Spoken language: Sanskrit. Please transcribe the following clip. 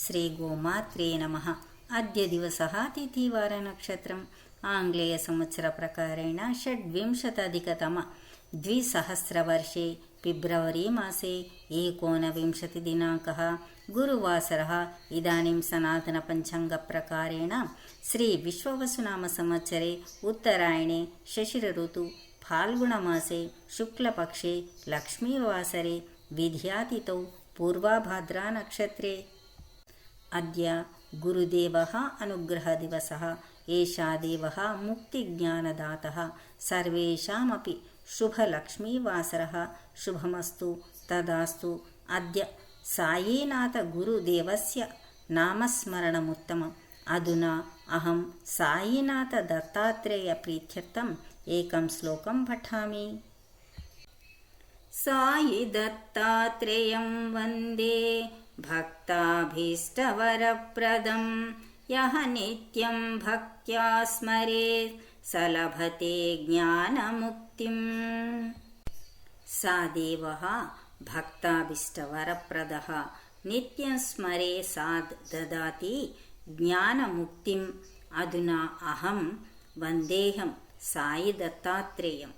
ಶ್ರೀ ಗೋಮಾತ್ರೇ ನಮಃ. ಅದ್ಯ ದಿವಸಃ ತಿಥಿವಾರನಕ್ಷತ್ರಂ ಆಂಗ್ಲೇಯ ಸಂವತ್ಸರ ಪ್ರಕಾರೇಣ ಷಡ್ವಿಂಶತಾಧಿಕತಮ ದ್ವಿಸಹಸ್ರವರ್ಷೆ ಫೆಬ್ರವರಿ ಮಾಸೆ ಏಕೋನವಿಂಶತಿದಿನಾಂಕಃ ಗುರುವಾಸರಃ. ಇದಾನಿಂ ಸನಾತನ ಪಂಚಾಂಗ ಪ್ರಕಾರೇಣ ಶ್ರೀ ವಿಶ್ವವಸುನಾಮ ಸಂವತ್ಸರೆ ಉತ್ತರಾಯಣೆ ಶಶಿರ ಋತು ಫಾಲ್ಗುಣ ಮಾಸೆ ಶುಕ್ಲಪಕ್ಷೆ ಲಕ್ಷ್ಮೀವಾಸರೆ ವಿದ್ಯಾತಿಥೌ ಪೂರ್ವಾಭಾದ್ರಾ ನಕ್ಷತ್ರೆ. ಅದ್ಯ ಗುರುದೇವಃ ಅನುಗ್ರಹ ದಿವಸಃ. ಏಷಾ ದೇವಃ ಮುಕ್ತಿಜ್ಞಾನದಾತಃ. ಸರ್ವೇಷಾಮಪಿ ಶುಭಲಕ್ಷ್ಮೀವಾಸರಃ. ಶುಭಮಸ್ತು ತದಾಸ್ತು. ಅದ್ಯ ಸಾಯಿನಾಥ ಗುರುದೇವಸ್ಯ ನಾಮಸ್ಮರಣಮುತ್ತಮಂ. ಅಧುನಾ ಅಹಂ ಸಾಯಿನಾಥ ದತ್ತಾತ್ರೇಯ ಪ್ರೀತ್ಯರ್ಥಂ ಏಕಂ ಶ್ಲೋಕಂ ಪಠಾಮಿ. ಸಾಯಿ ದತ್ತಾತ್ರೇಯಂ ವಂದೇ ಭಕ್ತಾಭೀಷ್ಟವರಪ್ರದಂ. ಯಃ ನಿತ್ಯಂ ಭಕ್ತ್ಯಾ ಸ್ಮರೇತ್ ಸ ಲಭತೆ ಜ್ಞಾನಮುಕ್ತಿಂ. ಸ ದೇವಃ ಭಕ್ತಾಭೀಷ್ಟವರಪ್ರದಃ ನಿತ್ಯಂ ಸ್ಮರೇ ಸಾದ್ ದದಾತಿ ಜ್ಞಾನಮುಕ್ತಿಂ. ಅಧುನಾ ಅಹಂ ವಂದೇಹಂ ಸಾಯಿ ದತ್ತಾತ್ರೇಯಂ.